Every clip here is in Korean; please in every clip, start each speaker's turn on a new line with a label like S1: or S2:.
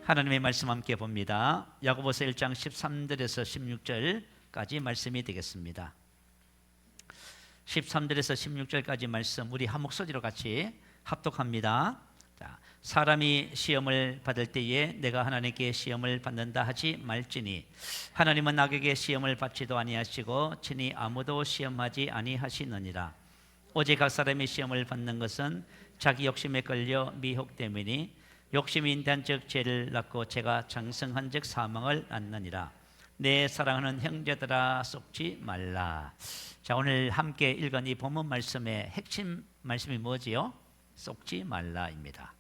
S1: 하나님의 말씀 함께 봅니다. 야고보서 1장 13절에서 16절까지 말씀이 되겠습니다. 13절에서 16절까지 말씀 우리 한 목소리로 같이 합독합니다. 자, 사람이 시험을 받을 때에 내가 하나님께 시험을 받는다 하지 말지니 하나님은 악에게 시험을 받지도 아니하시고 친히 아무도 시험하지 아니하시느니라. 오직 각 사람이 시험을 받는 것은 자기 욕심에 끌려 미혹 때문이니 욕심이 인단즉 죄를 낳고 죄가 장성한즉 사망을 낳느니라. 내 사랑하는 형제들아 속지 말라. 자, 오늘 함께 읽은 이 본문 말씀의 핵심 말씀이 뭐지요? 속지 말라입니다.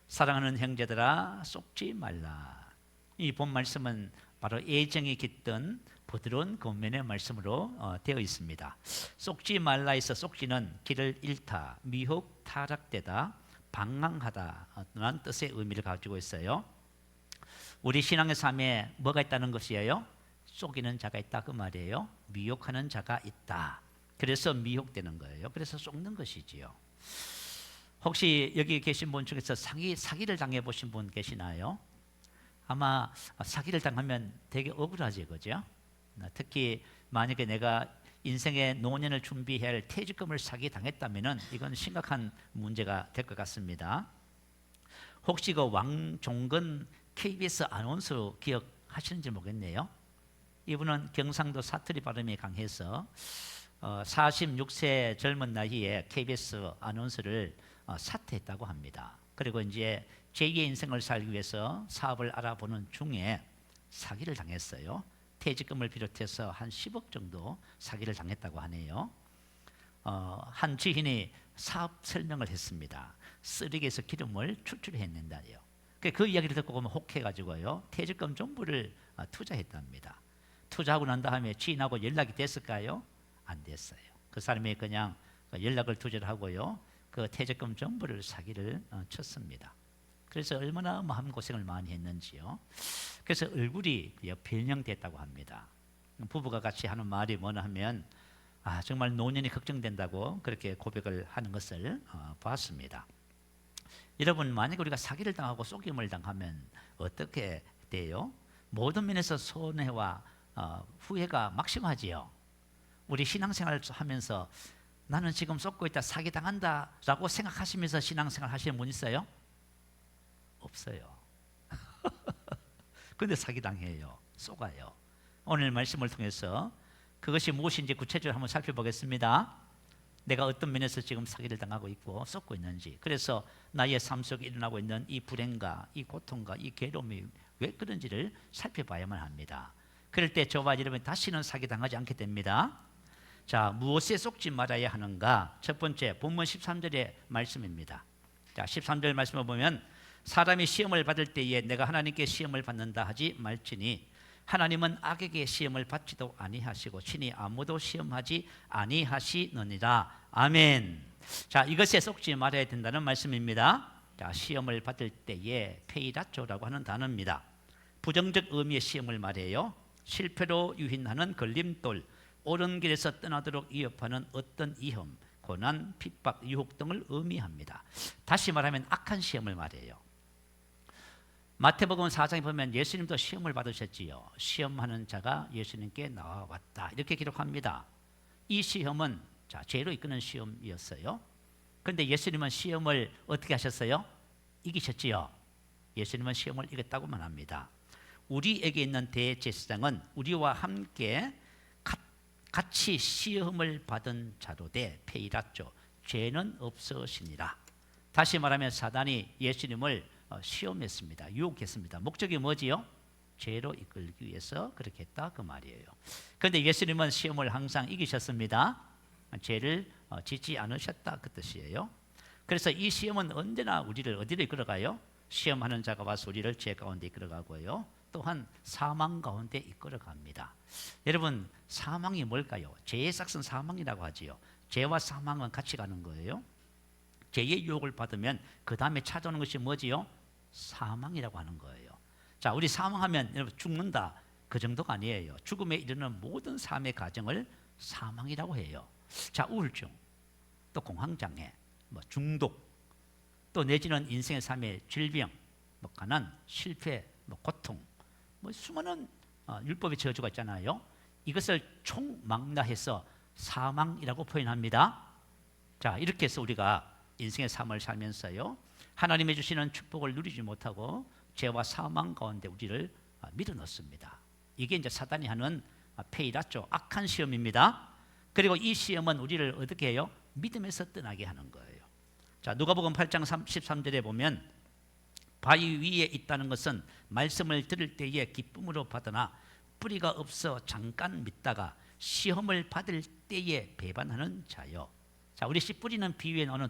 S1: 사랑하는 형제들아 속지 말라. 이 본 말씀은 바로 애정이 깃든 부드러운 권면의 말씀으로 되어 있습니다. 속지 말라에서 속지는 길을 잃다, 미혹, 타락되다, 방황하다라는 뜻의 의미를 가지고 있어요. 우리 신앙의 삶에 뭐가 있다는 것이에요? 속이는 자가 있다 그 말이에요. 미혹하는 자가 있다. 그래서 미혹되는 거예요. 그래서 속는 것이지요. 혹시 여기 계신 분 중에서 사기를 당해보신 분 계시나요? 아마 사기를 당하면 되게 억울하지, 그죠? 특히 만약에 내가 인생의 노년을 준비해야 할 퇴직금을 사기당했다면 이건 심각한 문제가 될 것 같습니다. 혹시 그 왕종근 KBS 아나운서 기억하시는지 모르겠네요. 이분은 경상도 사투리 발음이 강해서 46세 젊은 나이에 KBS 아나운서를 사퇴했다고 합니다. 그리고 이제 제2의 인생을 살기 위해서 사업을 알아보는 중에 사기를 당했어요. 퇴직금을 비롯해서 한 10억 정도 사기를 당했다고 하네요. 한 지인이 사업 설명을 했습니다. 쓰레기에서 기름을 추출해낸다요. 그 이야기를 듣고 보면 혹해가지고요. 퇴직금 전부를 투자했답니다. 투자하고 난 다음에 지인하고 연락이 됐을까요? 안 됐어요. 그 사람이 그냥 연락을 두절 하고요. 그 퇴직금 전부를 사기를 쳤습니다. 그래서 얼마나 마음고생을 많이 했는지요. 그래서 얼굴이 변형됐다고 합니다. 부부가 같이 하는 말이 뭐냐 하면 정말 노년이 걱정된다고 그렇게 고백을 하는 것을 봤습니다. 여러분, 만약 우리가 사기를 당하고 속임을 당하면 어떻게 돼요? 모든 면에서 손해와 후회가 막심하지요. 우리 신앙생활을 하면서 나는 지금 속고 있다, 사기당한다 라고 생각하시면서 신앙생활 하시는 분 있어요? 없어요. 근데 사기당해요. 속아요. 오늘 말씀을 통해서 그것이 무엇인지 구체적으로 한번 살펴보겠습니다. 내가 어떤 면에서 지금 사기를 당하고 있고 속고 있는지, 그래서 나의 삶 속에 일어나고 있는 이 불행과 이 고통과 이 괴로움이 왜 그런지를 살펴봐야만 합니다. 그럴 때 저와 여러분이 다시는 사기당하지 않게 됩니다. 자, 무엇에 속지 말아야 하는가? 첫 번째, 본문 13절의 말씀입니다. 자, 13절 말씀을 보면 사람이 시험을 받을 때에 내가 하나님께 시험을 받는다 하지 말지니 하나님은 악에게 시험을 받지도 아니하시고 친히 아무도 시험하지 아니하시느니라. 아멘. 자, 이것에 속지 말아야 된다는 말씀입니다. 자, 시험을 받을 때에 페이라초라고 하는 단어입니다. 부정적 의미의 시험을 말해요. 실패로 유인하는 걸림돌, 옳은 길에서 떠나도록 위협하는 어떤 위험, 고난, 핍박, 유혹 등을 의미합니다. 다시 말하면 악한 시험을 말해요. 마태복음 4장에 보면 예수님도 시험을 받으셨지요. 시험하는 자가 예수님께 나와왔다 이렇게 기록합니다. 이 시험은 죄로 이끄는 시험이었어요. 그런데 예수님은 시험을 어떻게 하셨어요? 이기셨지요. 예수님은 시험을 이겼다고만 합니다. 우리에게 있는 대제사장은 우리와 함께 같이 시험을 받은 자로 돼 페이라죠. 죄는 없으시니라. 다시 말하면 사단이 예수님을 시험했습니다. 유혹했습니다. 목적이 뭐지요? 죄로 이끌기 위해서 그렇게 했다 그 말이에요. 그런데 예수님은 시험을 항상 이기셨습니다. 죄를 짓지 않으셨다 그 뜻이에요. 그래서 이 시험은 언제나 우리를 어디로 이끌어가요? 시험하는 자가 와서 우리를 죄 가운데 이끌어가고요. 또한 사망 가운데 이끌어갑니다. 여러분, 사망이 뭘까요? 죄의 삭은 사망이라고 하지요. 죄와 사망은 같이 가는 거예요. 죄의 유혹을 받으면 그 다음에 찾아오는 것이 뭐지요? 사망이라고 하는 거예요. 자, 우리 사망하면 여러분 죽는다 그 정도가 아니에요. 죽음에 이르는 모든 삶의 과정을 사망이라고 해요. 자, 우울증, 또 공황장애, 중독, 또 내지는 인생의 삶의 질병, 뭐 가난, 실패, 뭐 고통, 뭐 수많은 율법의 저주가 있잖아요. 이것을 총망라해서 사망이라고 표현합니다. 자, 이렇게 해서 우리가 인생의 삶을 살면서요, 하나님이 주시는 축복을 누리지 못하고 죄와 사망 가운데 우리를 밀어넣습니다. 이게 이제 사단이 하는 페이라죠. 악한 시험입니다. 그리고 이 시험은 우리를 어떻게 해요? 믿음에서 떠나게 하는 거예요. 자, 누가복음 8장 13절에 보면 바위 위에 있다는 것은 말씀을 들을 때에 기쁨으로 받으나 뿌리가 없어 잠깐 믿다가 시험을 받을 때에 배반하는 자요. 자, 우리 씨 뿌리는 비유에 나오는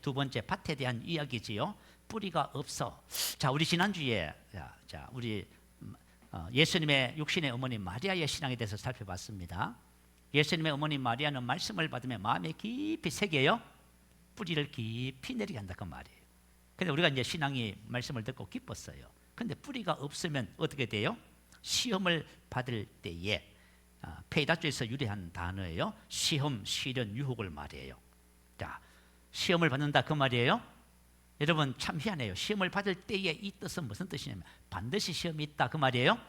S1: 두 번째 밭에 대한 이야기지요. 뿌리가 없어. 자, 우리 지난주에 우리 예수님의 육신의 어머니 마리아의 신앙에 대해서 살펴봤습니다. 예수님의 어머니 마리아는 말씀을 받으면 마음에 깊이 새겨요. 뿌리를 깊이 내리게 한다 그 말이에요. 근데 우리가 이제 신앙이 말씀을 듣고 기뻤어요. 근데 뿌리가 없으면 어떻게 돼요? 시험을 받을 때에 페이다주에서 유래한 단어예요. 시험, 시련, 유혹을 말이에요. 자, 시험을 받는다 그 말이에요. 여러분 참 희한해요. 시험을 받을 때의 이 뜻은 무슨 뜻이냐면 반드시 시험이 있다 그 말이에요.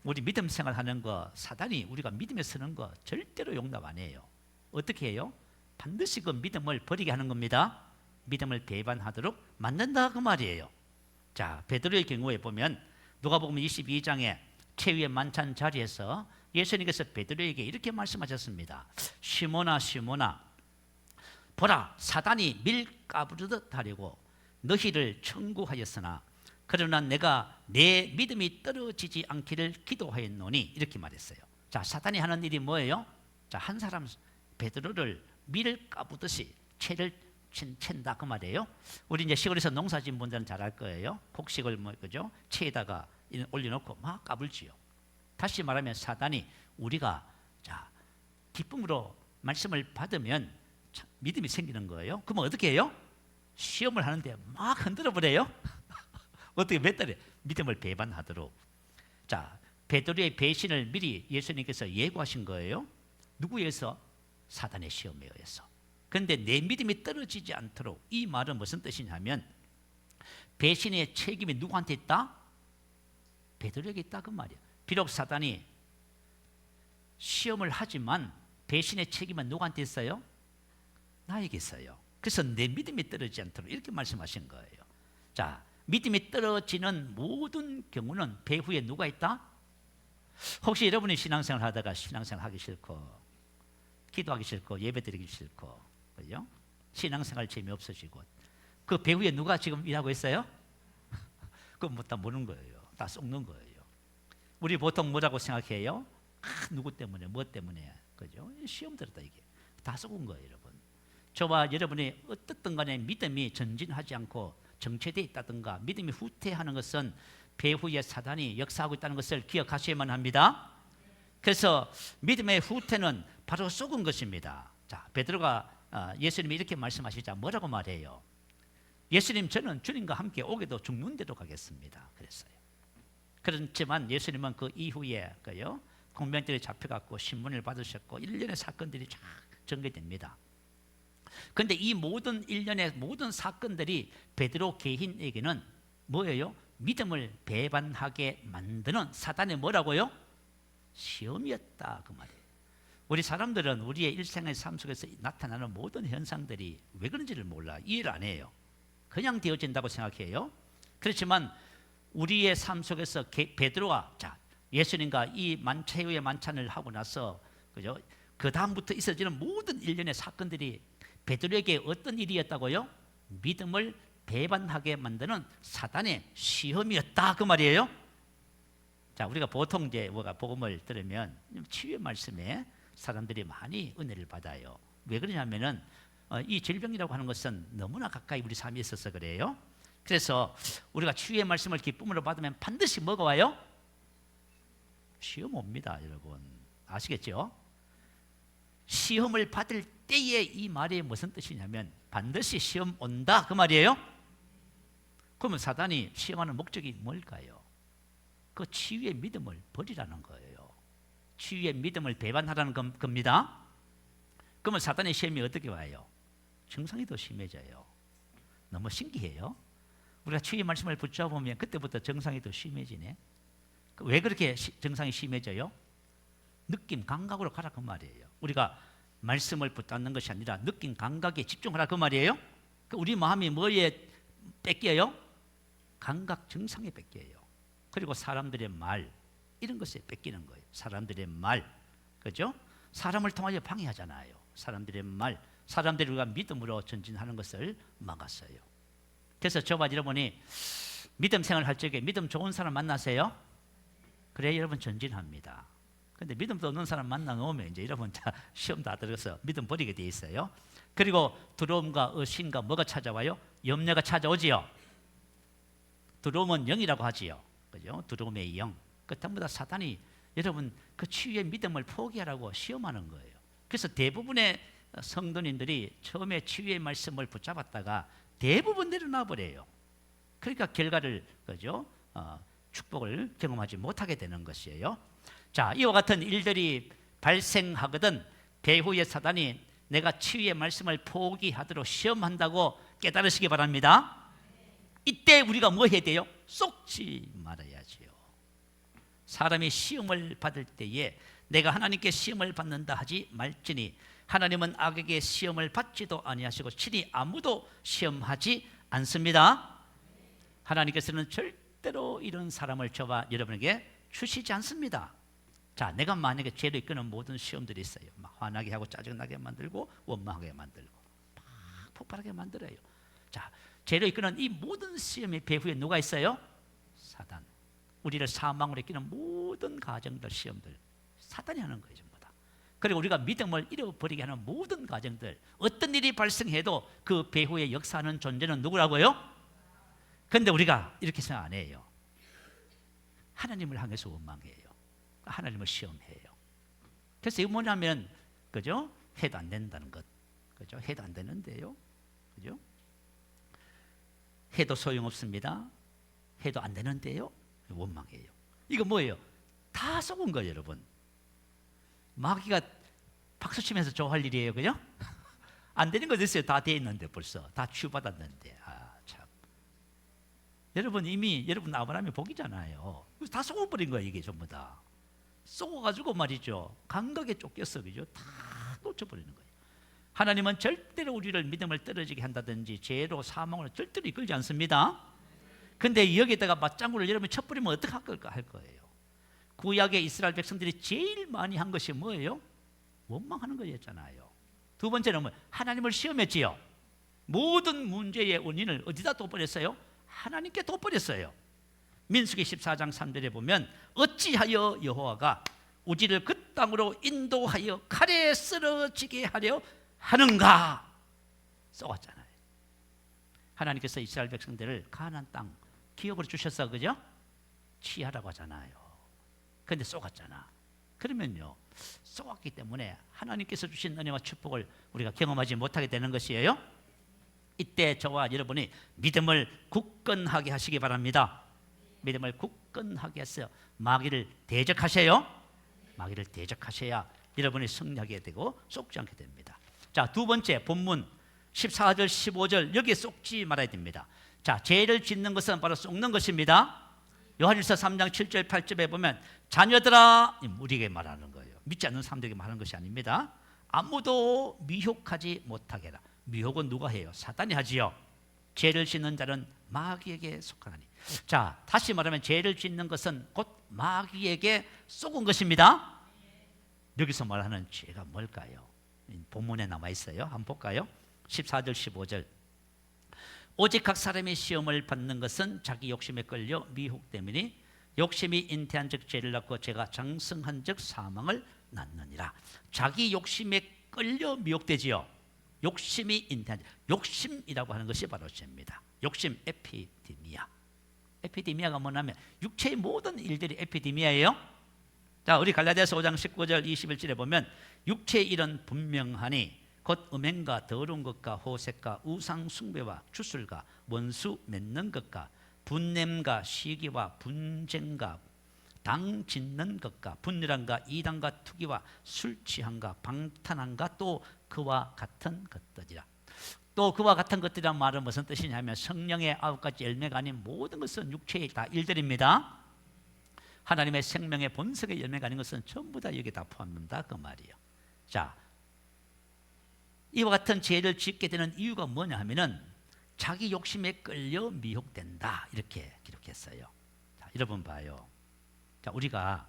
S1: 우리 믿음 생활하는 거, 사단이 우리가 믿음에 서는 거 절대로 용납 안 해요. 어떻게 해요? 반드시 그 믿음을 버리게 하는 겁니다. 믿음을 배반하도록 만든다 그 말이에요. 자, 베드로의 경우에 보면 누가복음 22장에 최후의 만찬 자리에서 예수님께서 베드로에게 이렇게 말씀하셨습니다. 시몬아 시몬아, 보라 사단이 밀 까부르듯 하려고 너희를 청구하였으나 그러나 내가 내 믿음이 떨어지지 않기를 기도하였노니 이렇게 말했어요. 자, 사단이 하는 일이 뭐예요? 자, 한 사람 베드로를 밀 까부듯이 채를 챈다 그 말이에요. 우리 이제 시골에서 농사진 분들은 잘 알 거예요. 곡식을 그죠? 채에다가 올려놓고 막 까불지요. 다시 말하면 사단이 우리가 자 기쁨으로 말씀을 받으면 믿음이 생기는 거예요. 그러면 어떻게 해요? 시험을 하는데 막 흔들어 버려요. 어떻게 몇 달에 믿음을 배반하도록. 자, 베드로의 배신을 미리 예수님께서 예고하신 거예요. 누구에 의해서? 사단의 시험에 의해서. 그런데 내 믿음이 떨어지지 않도록, 이 말은 무슨 뜻이냐면 배신의 책임이 누구한테 있다? 베드로에게 있다 그 말이야. 비록 사단이 시험을 하지만 배신의 책임은 누구한테 있어요? 나에게 있어요. 그래서 내 믿음이 떨어지지 않도록 이렇게 말씀하신 거예요. 자, 믿음이 떨어지는 모든 경우는 배후에 누가 있다? 혹시 여러분이 신앙생활 하다가 신앙생활 하기 싫고 기도하기 싫고 예배드리기 싫고 그죠? 신앙생활 재미없어지고 그 배후에 누가 지금 일하고 있어요? 그건 뭐 다 모르는 거예요. 다 속는 거예요. 우리 보통 뭐라고 생각해요? 누구 때문에 뭐 때문에 그죠? 시험 들었다 이게 다 속은 거예요, 여러분. 저와 여러분이 어떻든 간에 믿음이 전진하지 않고 정체되어 있다든가 믿음이 후퇴하는 것은 배후에 사단이 역사하고 있다는 것을 기억하셔야만 합니다. 그래서 믿음의 후퇴는 바로 속은 것입니다. 자, 베드로가 예수님이 이렇게 말씀하시자 뭐라고 말해요? 예수님, 저는 주님과 함께 오게도 죽는 데도 가겠습니다. 그랬어요. 그렇지만 예수님은 그 이후에 공병들이 잡혀갔고 신문을 받으셨고 일련의 사건들이 쫙 전개됩니다. 그런데 이 모든 일련의 모든 사건들이 베드로 개인에게는 뭐예요? 믿음을 배반하게 만드는 사단의 뭐라고요? 시험이었다 그 말이에요. 우리 사람들은 우리의 일생의 삶 속에서 나타나는 모든 현상들이 왜 그런지를 몰라. 이해를 안 해요. 그냥 되어진다고 생각해요. 그렇지만 우리의 삶 속에서 베드로가 예수님과 이 최후의 만찬을 하고 나서 그죠? 그 다음부터 있어지는 모든 일련의 사건들이 베드로에게 어떤 일이었다고요? 믿음을 배반하게 만드는 사단의 시험이었다 그 말이에요. 자, 우리가 보통 이제 복음을 들으면 치유의 말씀에 사람들이 많이 은혜를 받아요. 왜 그러냐면은 이 질병이라고 하는 것은 너무나 가까이 우리 삶에 있어서 그래요. 그래서 우리가 치유의 말씀을 기쁨으로 받으면 반드시 뭐가 와요? 시험 옵니다, 여러분. 아시겠죠? 시험을 받을 때에 이 말이 무슨 뜻이냐면 반드시 시험 온다 그 말이에요. 그러면 사단이 시험하는 목적이 뭘까요? 그 치유의 믿음을 버리라는 거예요. 치유의 믿음을 배반하라는 겁니다. 그러면 사단의 시험이 어떻게 와요? 증상이 더 심해져요. 너무 신기해요. 우리가 치유의 말씀을 붙잡으면 그때부터 증상이 더 심해지네. 왜 그렇게 증상이 심해져요? 느낌, 감각으로 가라 그 말이에요. 우리가 말씀을 붙잡는 것이 아니라 느낌, 감각에 집중하라 그 말이에요. 우리 마음이 뭐에 뺏겨요? 감각 증상에 뺏겨요. 그리고 사람들의 말, 이런 것에 뺏기는 거예요. 사람들의 말, 그죠? 사람을 통하여 방해하잖아요. 사람들의 말, 사람들이 우리가 믿음으로 전진하는 것을 막았어요. 그래서 저와 여러분이 믿음 생활할 적에 믿음 좋은 사람 만나세요? 그래 여러분 전진합니다. 근데 믿음도 없는 사람 만나 놓으면 이제 여러분 다 시험 다 들어서 믿음 버리게 돼 있어요. 그리고 두려움과 의심과 뭐가 찾아와요? 염려가 찾아오지요. 두려움은 영이라고 하지요. 그죠? 두려움의 영. 그 전부 다 사탄이 여러분 그 치유의 믿음을 포기하라고 시험하는 거예요. 그래서 대부분의 성도님들이 처음에 치유의 말씀을 붙잡았다가 대부분 내려놔 버려요. 그러니까 결과를 그죠? 축복을 경험하지 못하게 되는 것이에요. 자, 이와 같은 일들이 발생하거든 배후의 사단이 내가 치유의 말씀을 포기하도록 시험한다고 깨달으시기 바랍니다. 이때 우리가 뭐 해야 돼요? 속지 말아야지요. 사람이 시험을 받을 때에 내가 하나님께 시험을 받는다 하지 말지니 하나님은 악에게 시험을 받지도 아니하시고 친히 아무도 시험하지 않습니다. 하나님께서는 절대로 이런 사람을 저와 여러분에게 주시지 않습니다. 자, 내가 만약에 죄로 이끄는 모든 시험들이 있어요. 막 화나게 하고 짜증나게 만들고 원망하게 만들고 막 폭발하게 만들어요. 자, 죄로 이끄는 이 모든 시험의 배후에 누가 있어요? 사단. 우리를 사망으로 이끄는 모든 가정들, 시험들 사단이 하는 거예요, 전부 다. 그리고 우리가 믿음을 잃어버리게 하는 모든 가정들, 어떤 일이 발생해도 그 배후에 역사하는 존재는 누구라고요? 그런데 우리가 이렇게 생각 안 해요. 하나님을 향해서 원망해요. 하나님을 시험해요. 그래서 이거 뭐냐면, 그죠? 해도 안 된다는 것, 그죠? 해도 안 되는데요, 그죠? 해도 소용없습니다. 해도 안 되는데요, 원망해요. 이거 뭐예요? 다 속은 거예요, 여러분. 마귀가 박수치면서 좋아할 일이에요, 그죠? 안 되는 거 있어요. 다 돼 있는데 벌써 다 치유받았는데. 참. 여러분 이미 여러분 아브라함의 복이잖아요. 다 속아버린 거예요, 이게 전부 다. 쏘가지고 말이죠. 감각에 쫓겼어, 그죠? 다 놓쳐버리는 거예요. 하나님은 절대로 우리를 믿음을 떨어지게 한다든지 죄로 사망으로 절대로 이끌지 않습니다. 근데 여기에다가 맞장구를 여러분이 쳐버리면 어떻게 할 거예요? 구약의 이스라엘 백성들이 제일 많이 한 것이 뭐예요? 원망하는 거였잖아요. 두 번째는 뭐예요? 하나님을 시험했지요. 모든 문제의 원인을 어디다 둬버렸어요? 하나님께 둬버렸어요. 민수기 14장 3절에 보면 어찌하여 여호와가 우리를 그 땅으로 인도하여 칼에 쓰러지게 하려 하는가? 써왔잖아요. 하나님께서 이스라엘 백성들을 가나안 땅 기업으로 주셨어, 그죠? 취하라고 하잖아요. 그런데 쏘갔잖아. 그러면요, 쏘았기 때문에 하나님께서 주신 은혜와 축복을 우리가 경험하지 못하게 되는 것이에요. 이때 저와 여러분이 믿음을 굳건하게 하시기 바랍니다. 믿음을 굳건하게 해서 마귀를 대적하세요. 마귀를 대적하셔야 여러분이 승리하게 되고 속지 않게 됩니다. 자, 두 번째 본문 14절 15절 여기에 속지 말아야 됩니다. 자, 죄를 짓는 것은 바로 속는 것입니다. 요한일서 3장 7절 8절에 보면 자녀들아, 우리에게 말하는 거예요. 믿지 않는 사람들에게 말하는 것이 아닙니다. 아무도 미혹하지 못하게 해라. 미혹은 누가 해요? 사단이 하지요. 죄를 짓는 자는 마귀에게 속하나니. 자, 다시 말하면 죄를 짓는 것은 곧 마귀에게 속은 것입니다. 여기서 말하는 죄가 뭘까요? 본문에 남아 있어요. 한번 볼까요? 14절 15절. 오직 각 사람이 시험을 받는 것은 자기 욕심에 끌려 미혹 때문에 욕심이 잉태한 즉 죄를 낳고 죄가 장성한 즉 사망을 낳느니라. 자기 욕심에 끌려 미혹되지요. 욕심이 잉태한 욕심이라고 하는 것이 바로 죄입니다. 욕심, 에피데미아. 에피데미아가 뭐냐면 육체의 모든 일들이 에피데미아예요. 자, 우리 갈라디아서 5장 19절 21절에 보면 육체의 일은 분명하니 곧 음행과 더러운 것과 호색과 우상 숭배와 주술과 원수 맺는 것과 분냄과 시기와 분쟁과 당 짓는 것과 분열함과 이단과 투기와 술 취함과 방탄함과 또 그와 같은 것들이라. 또 그와 같은 것들이란 말은 무슨 뜻이냐면 성령의 9가지 열매가 아닌 모든 것은 육체의 다 일들입니다. 하나님의 생명의 본성의 열매가 아닌 것은 전부 다 여기 다 포함된다 그 말이에요. 자, 이와 같은 죄를 짓게 되는 이유가 뭐냐 하면은 자기 욕심에 끌려 미혹된다 이렇게 기록했어요. 자, 여러분 봐요. 자, 우리가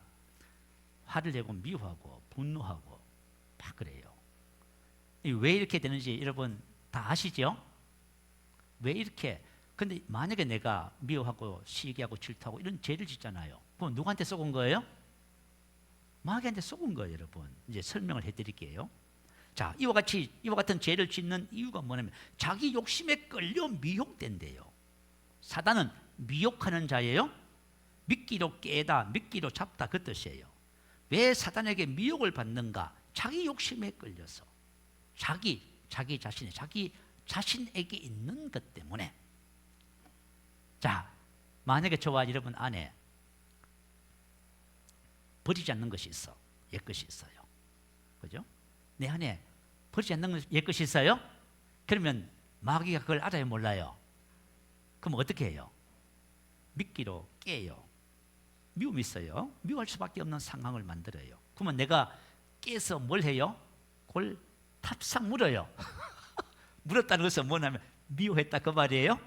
S1: 화를 내고 미워하고 분노하고 막 그래요. 왜 이렇게 되는지 여러분 다 아시죠? 왜 이렇게? 근데 만약에 내가 미워하고 시기하고 질투하고 이런 죄를 짓잖아요. 그럼 누구한테 쏘은 거예요? 마귀한테 쏘은 거예요, 여러분. 이제 설명을 해드릴게요. 자, 이와 같은 죄를 짓는 이유가 뭐냐면 자기 욕심에 끌려 미혹된대요. 사단은 미혹하는 자예요. 미끼로 깨다, 미끼로 잡다 그 뜻이에요. 왜 사단에게 미혹을 받는가? 자기 욕심에 끌려서 자기 자신에게 있는 것 때문에. 자, 만약에 저와 여러분 안에 버리지 않는 것이 있어, 옛것이 있어요. 그죠? 내 안에 버리지 않는 옛것이 있어요? 그러면 마귀가 그걸 알아요, 몰라요? 그럼 어떻게 해요? 미끼로 깨요. 미움이 있어요. 미워할 수밖에 없는 상황을 만들어요. 그러면 내가 깨서 뭘 해요? 그걸 탑상 물어요. 물었다는 것은 뭐냐면 미워했다 그 말이에요.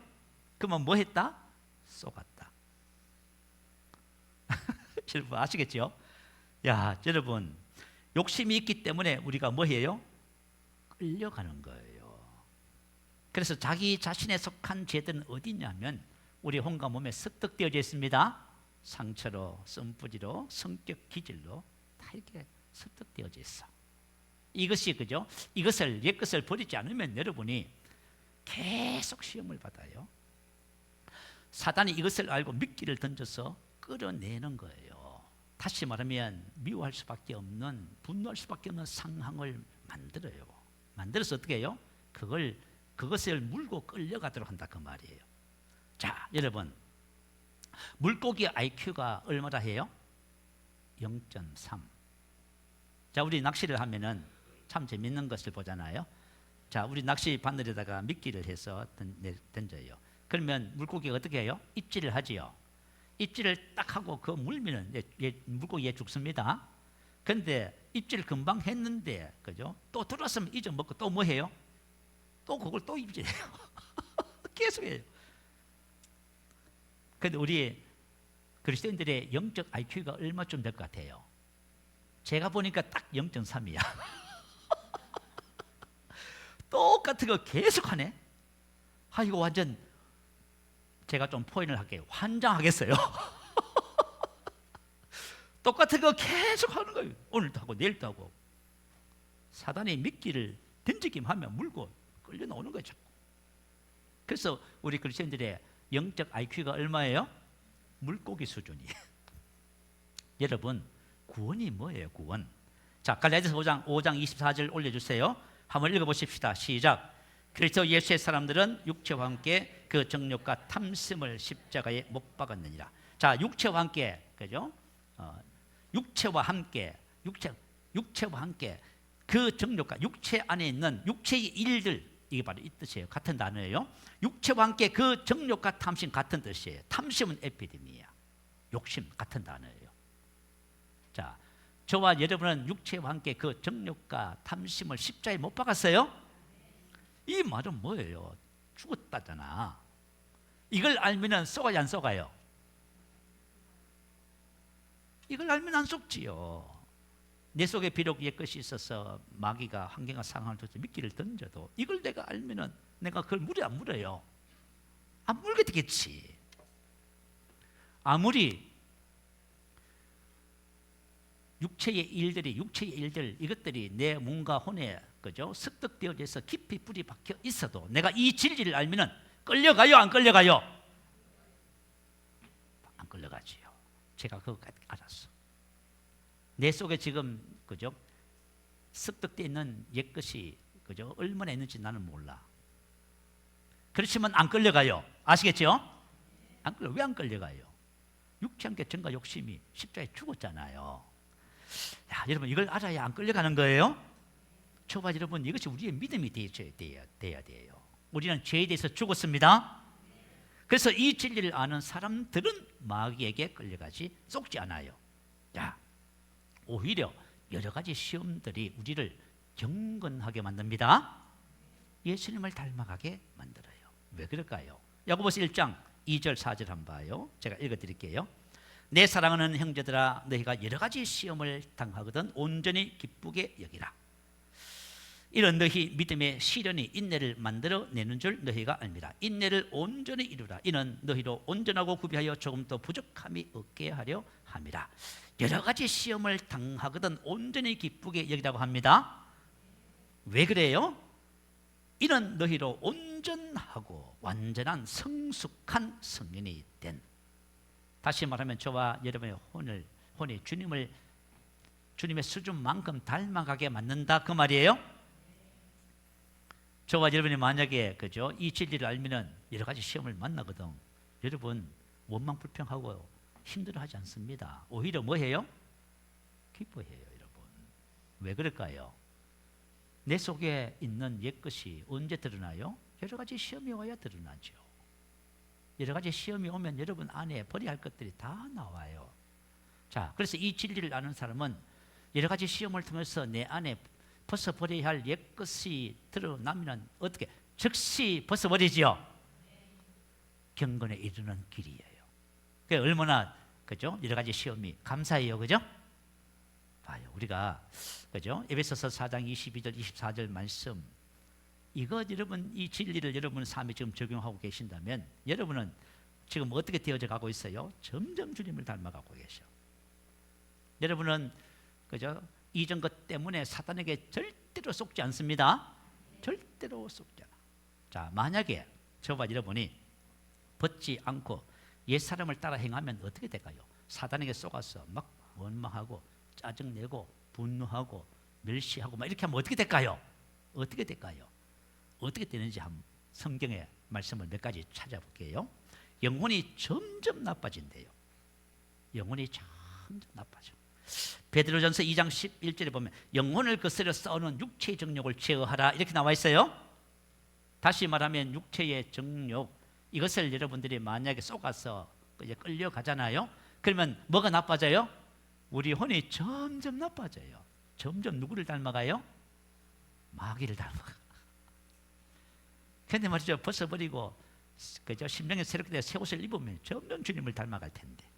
S1: 그러면 뭐 했다? 쏘갔다. 여러분 아시겠죠? 야, 여러분 욕심이 있기 때문에 우리가 뭐 해요? 끌려가는 거예요. 그래서 자기 자신에 속한 죄들은 어디 있냐면 우리 혼과 몸에 습득되어져 있습니다. 상처로, 쓴뿌리로, 성격 기질로 다 이렇게 습득되어져 있어. 이것이 그죠? 옛것을 버리지 않으면 여러분이 계속 시험을 받아요. 사단이 이것을 알고 미끼를 던져서 끌어내는 거예요. 다시 말하면 미워할 수밖에 없는, 분노할 수밖에 없는 상황을 만들어요. 만들어서 어떻게 해요? 그것을 물고 끌려가도록 한다 그 말이에요. 자, 여러분 물고기 IQ가 얼마나 해요? 0.3. 자, 우리 낚시를 하면은 참 재밌는 것을 보잖아요. 자, 우리 낚시 바늘에다가 미끼를 해서 던져요. 그러면 물고기가 어떻게 해요? 입질을 하지요. 입질을 딱 하고 그 물면은 물고기에 죽습니다. 그런데 입질 금방 했는데, 그죠? 또 들어왔으면 잊어먹고 또 뭐 해요? 또 그걸 또 입질해요. 계속해요. 그런데 우리 그리스도인들의 영적 IQ가 얼마쯤 될 것 같아요? 제가 보니까 딱 0.3이야. 똑같은 거 계속하네. 아, 이거 완전 제가 좀 포인을 할게요. 환장하겠어요. 똑같은 거 계속 하는 거예요. 오늘도 하고 내일도 하고. 사단이 미끼를 던지기만 하면 물고 끌려 나오는 거예요, 자꾸. 그래서 우리 그리스도인들의 영적 IQ가 얼마예요? 물고기 수준이에요. 여러분, 구원이 뭐예요, 구원? 자, 갈라디아서 5장 24절 올려주세요. 한번 읽어보십시다. 시작. 그리스도 예수의 사람들은 육체와 함께 그 정욕과 탐심을 십자가에 못 박았느니라. 자, 육체와 함께, 그죠? 육체와 함께 그 정욕과 육체 안에 있는 육체의 일들, 이게 바로 이 뜻이에요. 같은 단어예요. 육체와 함께 그 정욕과 탐심 같은 뜻이에요. 탐심은 에피데미야. 욕심 같은 단어예요. 자, 저와 여러분은 육체와 함께 그 정욕과 탐심을 십자가에 못 박았어요? 이 말은 뭐예요? 죽었다잖아. 이걸 알면 쏘가지 안 쏘가요? 이걸 알면 안 속지요. 내 속에 비록 옛것이 있어서 마귀가 환경과 상황을 통해서 미끼를 던져도 이걸 내가 알면은 내가 그걸 물어 안 물어요? 안 물게 되겠지. 아무리 육체의 일들 이것들이 내 몸과 혼에 그죠? 습득되어져 있어 깊이 뿌리 박혀 있어도 내가 이 진리를 알면은 끌려가요, 안 끌려가요? 안 끌려가지요. 제가 그거 알았어. 내 속에 지금 그죠? 습득되어 있는 옛것이 그죠? 얼마나 있는지 나는 몰라. 그렇지만 안 끌려가요. 아시겠죠? 왜 안 끌려가요? 육체 함께 정과 욕심이 십자가에 죽었잖아요. 야, 여러분 이걸 알아야 안 끌려가는 거예요. 저봐 여러분, 이것이 우리의 믿음이 돼야 돼요. 우리는 죄에 대해서 죽었습니다. 그래서 이 진리를 아는 사람들은 마귀에게 끌려가지 속지 않아요. 야, 오히려 여러 가지 시험들이 우리를 경건하게 만듭니다. 예수님을 닮아가게 만들어요. 왜 그럴까요? 야고보서 1장 2절 4절 한번 봐요. 제가 읽어드릴게요. 내 사랑하는 형제들아, 너희가 여러 가지 시험을 당하거든 온전히 기쁘게 여기라. 이런 너희 믿음의 시련이 인내를 만들어 내는 줄 너희가 압니다. 인내를 온전히 이루라. 이는 너희로 온전하고 구비하여 조금 더 부족함이 없게 하려 함이라. 여러 가지 시험을 당하거든 온전히 기쁘게 여기라고 합니다. 왜 그래요? 이는 너희로 온전하고 완전한 성숙한 성인이 된, 다시 말하면 저와 여러분의 혼이 주님의 수준만큼 닮아가게 만든다, 그 말이에요. 저와 여러분이 만약에 그죠, 이 진리를 알면은 여러 가지 시험을 만나거든, 여러분 원망 불평하고 힘들어하지 않습니다. 오히려 뭐해요? 기뻐해요. 여러분 왜 그럴까요? 내 속에 있는 옛것이 언제 드러나요? 여러 가지 시험이 와야 드러나죠. 여러 가지 시험이 오면 여러분 안에 버려야 할 것들이 다 나와요. 자, 그래서 이 진리를 아는 사람은 여러 가지 시험을 통해서 내 안에 벗어버려야 할 옛것이 드러나면 어떻게? 즉시 벗어버리지요. 경건에 이르는 길이에요. 그게 얼마나 그죠? 여러 가지 시험이 감사해요, 그죠? 봐요, 우리가 그죠? 에베소서 4장 22절 24절 말씀, 이거 여러분 이 진리를 여러분 삶에 지금 적용하고 계신다면 여러분은 지금 어떻게 되어져 가고 있어요? 점점 주님을 닮아가고 계셔. 여러분은 그죠? 이전 것 때문에 사단에게 절대로 속지 않습니다. 절대로 속지 않아. 자, 만약에 저와 여러분이 벗지 않고 옛 사람을 따라 행하면 어떻게 될까요? 사단에게 속아서 막 원망하고 짜증내고 분노하고 멸시하고 막 이렇게 하면 어떻게 될까요? 어떻게 될까요? 어떻게 되는지 한번 성경의 말씀을 몇 가지 찾아볼게요. 영혼이 점점 나빠진대요. 영혼이 점점 나빠져. 베드로전서 2장 11절에 보면 영혼을 거스려 싸우는 육체의 정욕을 제어하라, 이렇게 나와 있어요. 다시 말하면 육체의 정욕, 이것을 여러분들이 만약에 속아서 이제 끌려가잖아요. 그러면 뭐가 나빠져요? 우리 혼이 점점 나빠져요. 점점 누구를 닮아가요? 마귀를 닮아가. 근데 말이죠, 벗어버리고 그죠? 심령에 새롭게 새 옷을 입으면 점점 주님을 닮아갈 텐데,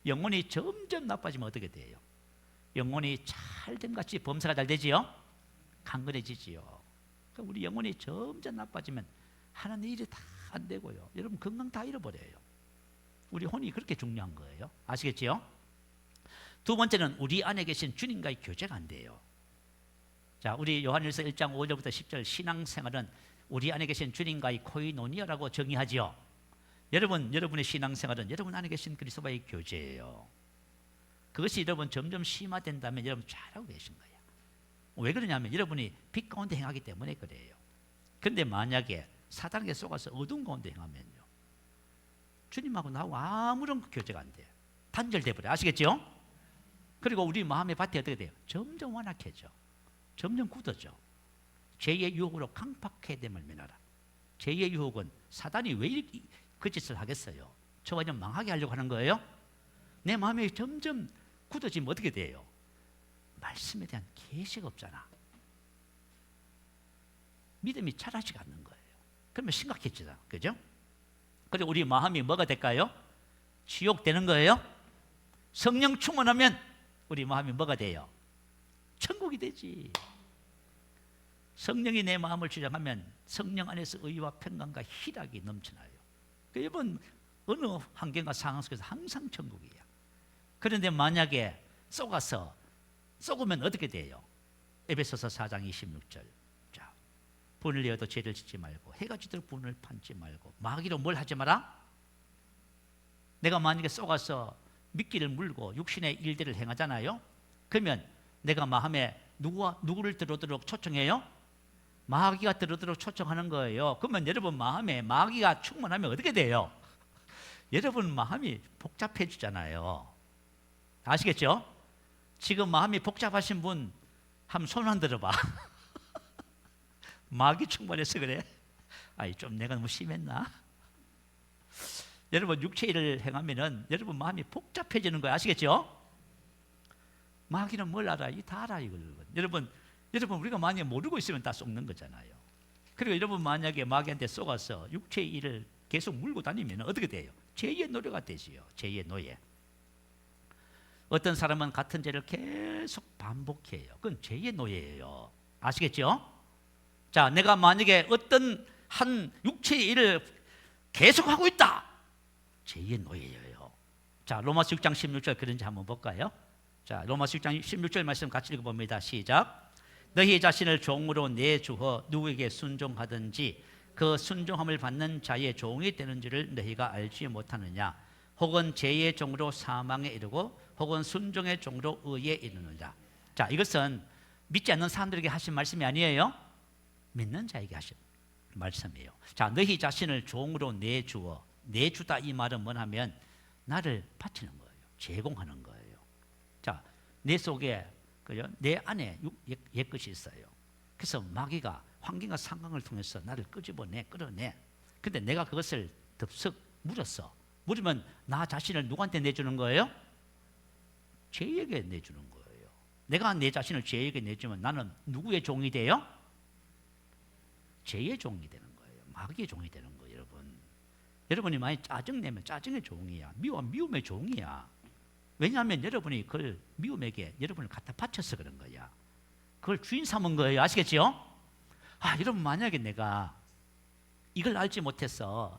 S1: 영혼이 점점 나빠지면 어떻게 돼요? 영혼이 잘됨 같이 범사가 잘 되지요? 강건해지지요. 그러니까 우리 영혼이 점점 나빠지면 하나님 일이 다 안 되고요. 여러분 건강 다 잃어버려요. 우리 혼이 그렇게 중요한 거예요. 아시겠지요? 두 번째는 우리 안에 계신 주님과의 교제가 안 돼요. 자, 우리 요한일서 1장 5절부터 10절, 신앙생활은 우리 안에 계신 주님과의 코이노니아라고 정의하지요. 여러분의 신앙생활은 여러분 안에 계신 그리스도와의 교제예요. 그것이 여러분 점점 심화된다면 여러분 잘하고 계신 거예요. 왜 그러냐면 여러분이 빛 가운데 행하기 때문에 그래요. 그런데 만약에 사단에게 속아서 어두운 가운데 행하면요, 주님하고 나하고 아무런 교제가 안 돼요. 단절돼 버려요. 아시겠죠? 그리고 우리 마음의 밭이 어떻게 돼요? 점점 완악해져. 점점 굳어져. 죄의 유혹으로 강팍해됨을 면하라. 죄의 유혹은 사단이 왜 그 짓을 하겠어요? 저와 좀 망하게 하려고 하는 거예요? 내 마음이 점점 굳어지면 어떻게 돼요? 말씀에 대한 계시가 없잖아. 믿음이 자라지가 않는 거예요. 그러면 심각해지잖아. 그죠? 그리고 우리 마음이 뭐가 될까요? 지옥되는 거예요. 성령 충만하면 우리 마음이 뭐가 돼요? 천국이 되지. 성령이 내 마음을 주장하면 성령 안에서 의와 평강과 희락이 넘쳐나요. 여러분 어느 환경과 상황 속에서 항상 천국이야. 그런데 만약에 속으면 어떻게 돼요? 에베소서 4장 26절. 자, 분을 내어도 죄를 짓지 말고 해가 지도록 분을 판지 말고 마귀로 뭘 하지 마라? 내가 만약에 속아서 미끼를 물고 육신의 일들을 행하잖아요. 그러면 내가 마음에 누구를 들어오도록 초청해요? 마귀가 들어오도록 초청하는 거예요. 그러면 여러분 마음에 마귀가 충만하면 어떻게 돼요? 여러분 마음이 복잡해지잖아요. 아시겠죠? 지금 마음이 복잡하신 분 한번 손 흔들어 봐. 마귀 충만해서 그래? 아이 좀 내가 너무 심했나? 여러분 육체 일을 행하면은 여러분 마음이 복잡해지는 거 아시겠죠? 마귀는 뭘 알아? 다 알아 이걸. 여러분 우리가 만약에 모르고 있으면 다 속는 거잖아요. 그리고 여러분 만약에 마귀한테 속아서 육체 일을 계속 물고 다니면 어떻게 돼요? 죄의 노예가 되지요. 죄의 노예. 어떤 사람은 같은 죄를 계속 반복해요. 그건 죄의 노예예요. 아시겠죠? 자, 내가 만약에 어떤 한 육체의 일을 계속 하고 있다. 죄의 노예예요. 자, 로마서 6장 16절 그런지 한번 볼까요? 자, 로마서 6장 16절 말씀 같이 읽어봅니다. 시작. 너희 자신을 종으로 내주어 누구에게 순종하든지 그 순종함을 받는 자의 종이 되는 줄을 너희가 알지 못하느냐? 혹은 죄의 종으로 사망에 이르고 혹은 순종의 종으로 의에 이르느냐? 자, 이것은 믿지 않는 사람들에게 하신 말씀이 아니에요. 믿는 자에게 하신 말씀이에요. 자, 너희 자신을 종으로 내주어, 내주다 이 말은 뭐냐면 나를 바치는 거예요. 제공하는 거예요. 자, 내 속에 내 안에 옛 것이 있어요. 그래서 마귀가 환경과 상황을 통해서 나를 끌어내. 근데 내가 그것을 덥석 물었어. 물으면 나 자신을 누구한테 내주는 거예요? 죄에게 내주는 거예요. 내가 내 자신을 죄에게 내주면 나는 누구의 종이 돼요? 죄의 종이 되는 거예요. 마귀의 종이 되는 거예요. 여러분이 많이 짜증내면 짜증의 종이야. 미움의 종이야. 왜냐하면 여러분이 그걸 미움에게 여러분을 갖다 바쳐서 그런 거야. 그걸 주인 삼은 거예요. 아시겠죠? 여러분 만약에 내가 이걸 알지 못해서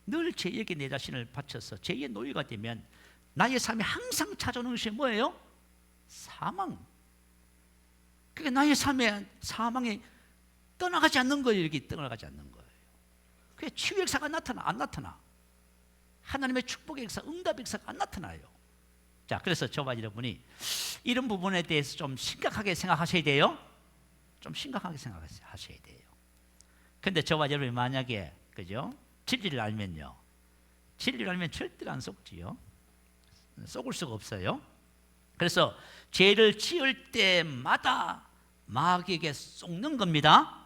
S1: 늘 죄에게 내 자신을 바쳐서 죄의 노예가 되면 나의 삶에 항상 찾아오는 것이 뭐예요? 사망. 그게 나의 삶에 사망이 떠나가지 않는 거예요. 이렇게 떠나가지 않는 거예요. 그게 치유의 역사가 안 나타나. 하나님의 축복의 역사, 응답의 역사가 안 나타나요. 자, 그래서 저와 여러분이 이런 부분에 대해서 좀 심각하게 생각하셔야 돼요. 좀 심각하게 생각하셔야 돼요. 근데 저와 여러분이 만약에 그죠? 진리를 알면요. 진리를 알면 절대로 안 속지요. 속을 수가 없어요. 그래서 죄를 지을 때마다 마귀에게 속는 겁니다.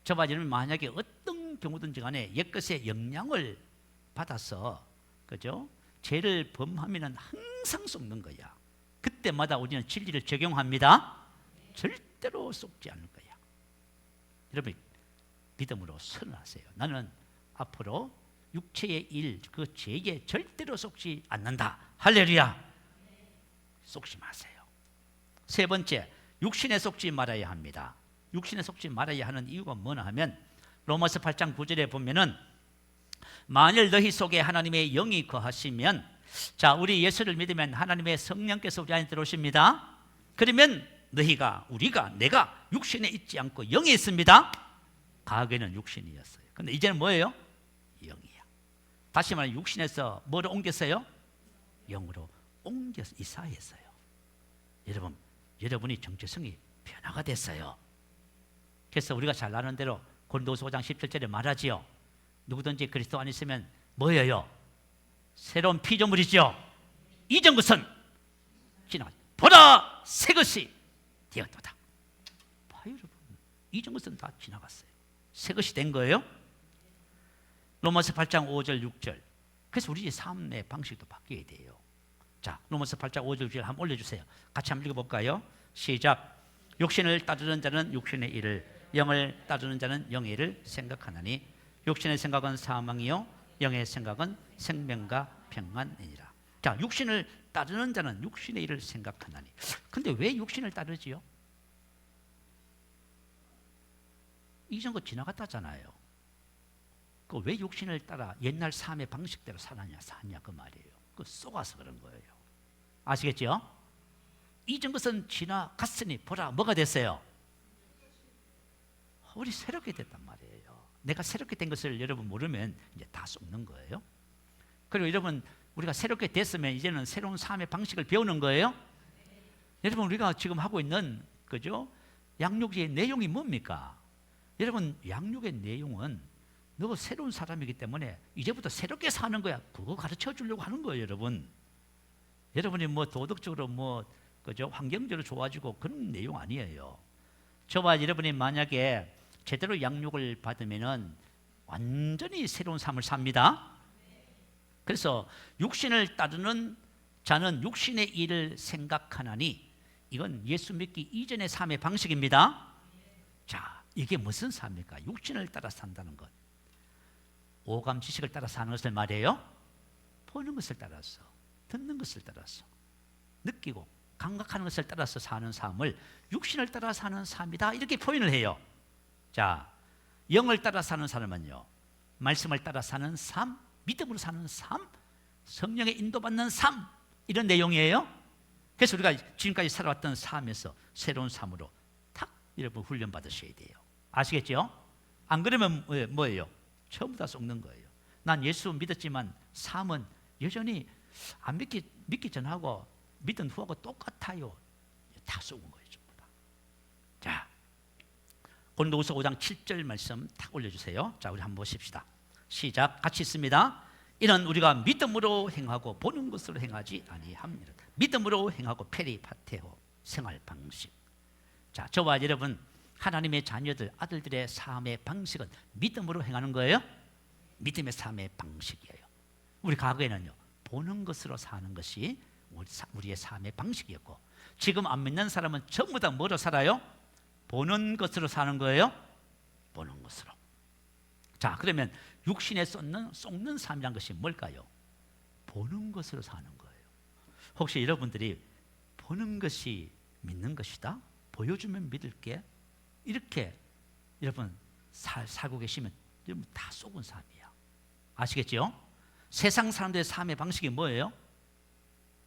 S1: 저와 여러분이 만약에 어떤 경우든지 간에 옛것의 영향을 받아서 그죠? 죄를 범하면 항상 속는 거야. 그때마다 우리는 진리를 적용합니다. 절대로 속지 않을 거야. 여러분 믿음으로 선언하세요. 나는 앞으로 육체의 일, 그 죄에 절대로 속지 않는다. 할렐루야. 속지 마세요. 세 번째, 육신에 속지 말아야 합니다. 육신에 속지 말아야 하는 이유가 뭐냐 하면 로마서 8장 9절에 보면은 만일 너희 속에 하나님의 영이 거하시면, 자, 우리 예수를 믿으면 하나님의 성령께서 우리 안에 들어오십니다. 그러면 내가 육신에 있지 않고 영에 있습니다. 과거에는 육신이었어요. 근데 이제는 뭐예요? 영이야. 다시 말해 육신에서 뭐로 옮겼어요? 영으로 옮겨서 이사했어요. 여러분이 정체성이 변화가 됐어요. 그래서 우리가 잘 아는 대로 고린도서 5장 17절에 말하지요. 누구든지 그리스도 안에 있으면 뭐예요? 새로운 피조물이죠. 이전 것은 지나가 보라 새 것이 되었도다. 봐요 여러분, 이전 것은 다 지나갔어요. 새 것이 된 거예요. 로마서 8장 5절 6절. 그래서 우리 삶의 방식도 바뀌어야 돼요. 자, 로마서 8장 5절 6절 한번 올려주세요. 같이 한번 읽어볼까요? 시작. 육신을 따르는 자는 육신의 일을, 영을 따르는 자는 영의 일을 생각하나니 육신의 생각은 사망이요 영의 생각은 생명과 평안이니라. 자, 육신을 따르는 자는 육신의 일을 생각하나니. 근데 왜 육신을 따르지요? 이전 거 지나갔다잖아요. 그 왜 육신을 따라 옛날 삶의 방식대로 사냐 그 말이에요. 그 속아서 그런 거예요. 아시겠죠? 이전 것은 지나갔으니 보라 뭐가 됐어요? 우리 새롭게 됐단 말이에요. 내가 새롭게 된 것을 여러분 모르면 이제 다 속는 거예요. 그리고 여러분 우리가 새롭게 됐으면 이제는 새로운 삶의 방식을 배우는 거예요. 여러분 우리가 지금 하고 있는 그죠? 양육의 내용이 뭡니까? 여러분 양육의 내용은 너 새로운 사람이기 때문에 이제부터 새롭게 사는 거야. 그거 가르쳐 주려고 하는 거예요, 여러분. 여러분이 뭐 도덕적으로 뭐 그죠? 환경적으로 좋아지고 그런 내용 아니에요. 저와 여러분이 만약에 제대로 양육을 받으면은 완전히 새로운 삶을 삽니다. 그래서 육신을 따르는 자는 육신의 일을 생각하나니, 이건 예수 믿기 이전의 삶의 방식입니다. 자, 이게 무슨 삶입니까? 육신을 따라 산다는 것, 오감 지식을 따라 사는 것을 말해요. 보는 것을 따라서, 듣는 것을 따라서, 느끼고 감각하는 것을 따라서 사는 삶을 육신을 따라 사는 삶이다, 이렇게 표현을 해요. 자, 영을 따라 사는 사람은요, 말씀을 따라 사는 삶, 믿음으로 사는 삶, 성령의 인도받는 삶, 이런 내용이에요. 그래서 우리가 지금까지 살아왔던 삶에서 새로운 삶으로 탁 여러분 훈련 받으셔야 돼요. 아시겠죠? 안 그러면 뭐예요? 처음 다 썩는 거예요. 난 예수 믿었지만 삶은 여전히 안 믿기 전하고 믿은 후하고 똑같아요. 다 썩은 거예요, 전부 다. 자, 고린도후서 5장 7절 말씀 탁 올려주세요. 자, 우리 한번 보십시다. 시작. 같이 있습니다. 이는 우리가 믿음으로 행하고 보는 것으로 행하지 아니함이라. 믿음으로 행하고 페리파테호, 생활 방식. 자, 저와 여러분 하나님의 자녀들, 아들들의 삶의 방식은 믿음으로 행하는 거예요. 믿음의 삶의 방식이에요. 우리 과거에는요, 보는 것으로 사는 것이 우리의 삶의 방식이었고, 지금 안 믿는 사람은 전부 다 뭐로 살아요? 보는 것으로 사는 거예요. 보는 것으로. 자, 그러면 육신에 쏟는 삶이란 것이 뭘까요? 보는 것으로 사는 거예요. 혹시 여러분들이 보는 것이 믿는 것이다, 보여주면 믿을게, 이렇게 여러분 살고 계시면 여러분 다 속은 삶이야. 아시겠죠? 세상 사람들의 삶의 방식이 뭐예요?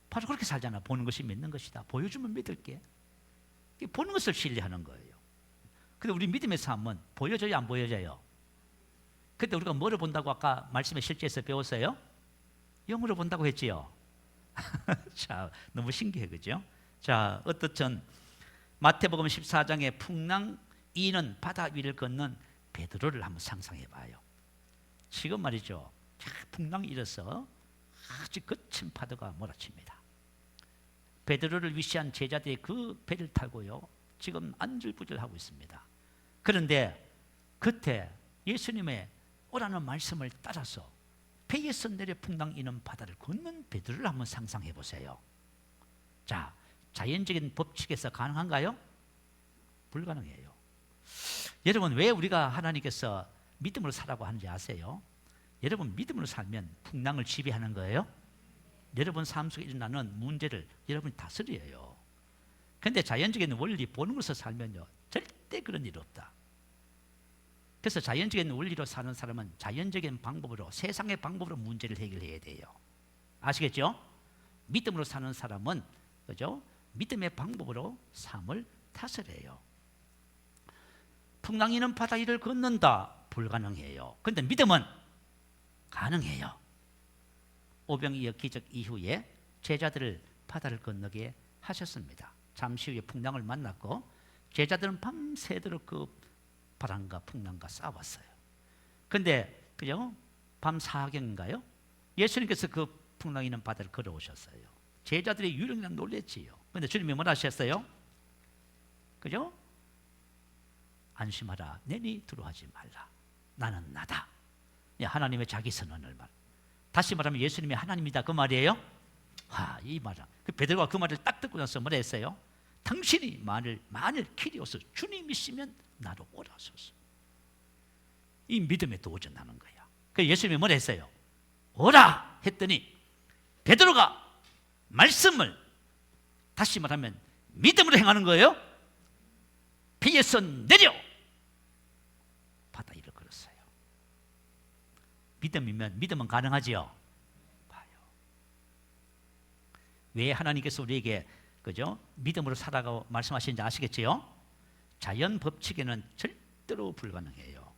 S1: 바로 그렇게 살잖아. 보는 것이 믿는 것이다, 보여주면 믿을게. 보는 것을 신뢰하는 거예요. 근데 우리 믿음의 삶은 보여져요, 안 보여져요? 그때 우리가 뭐를 본다고 아까 말씀의 실제에서 배웠어요? 영으로 본다고 했지요. 자, 너무 신기해, 그죠? 자, 어떻든 마태복음 14장의 풍랑 이는 바다 위를 걷는 베드로를 한번 상상해 봐요. 지금 말이죠, 풍랑이 일어서 아주 거친 파도가 몰아칩니다. 베드로를 위시한 제자들이 그 배를 타고요, 지금 안절부절하고 있습니다. 그런데 그때 예수님의 오라는 말씀을 따라서 배에서 내려 풍랑 이는 바다를 걷는 베드로를 한번 상상해 보세요. 자, 자연적인 법칙에서 가능한가요? 불가능해요. 여러분, 왜 우리가 하나님께서 믿음으로 살라고 하는지 아세요? 여러분, 믿음으로 살면 풍랑을 지배하는 거예요. 여러분 삶 속에 일어나는 문제를 여러분이 다스려요. 그런데 자연적인 원리 보는 것을 살면요, 절대 그런 일 없다. 그래서 자연적인 원리로 사는 사람은 자연적인 방법으로, 세상의 방법으로 문제를 해결해야 돼요. 아시겠죠? 믿음으로 사는 사람은, 그죠? 믿음의 방법으로 삶을 다스려요. 풍랑이는 바다 위를 걷는다, 불가능해요. 그런데 믿음은 가능해요. 오병이어 기적 이후에 제자들을 바다를 건너게 하셨습니다. 잠시 후에 풍랑을 만났고, 제자들은 밤새도록 그 바람과 풍랑과 싸웠어요. 그런데 그죠? 밤 4경인가요? 예수님께서 그 풍랑 있는 바다를 걸어오셨어요. 제자들이 유령이랑 놀랬지요. 그런데 주님이 뭐라 하셨어요? 그죠? 안심하라, 내니 두려워하지 말라, 나는 나다. 하나님의 자기 선언을 말. 다시 말하면 예수님이 하나님이다, 그 말이에요. 이 말은 그 베드로가 그 말을 딱 듣고 나서 뭐라 했어요? 당신이 만일 키리오스 주님이시면 나로 오라소서. 이 믿음에 도전하는 거야. 그 예수님이 뭐라 했어요? 오라 했더니 베드로가 말씀을, 다시 말하면 믿음으로 행하는 거예요. 배에서 내려 바다 위를 걸었어요. 믿음은 가능하지요. 봐요. 왜 하나님께서 우리에게, 그죠? 믿음으로 살아가고 말씀하시는지 아시겠지요? 자연 법칙에는 절대로 불가능해요.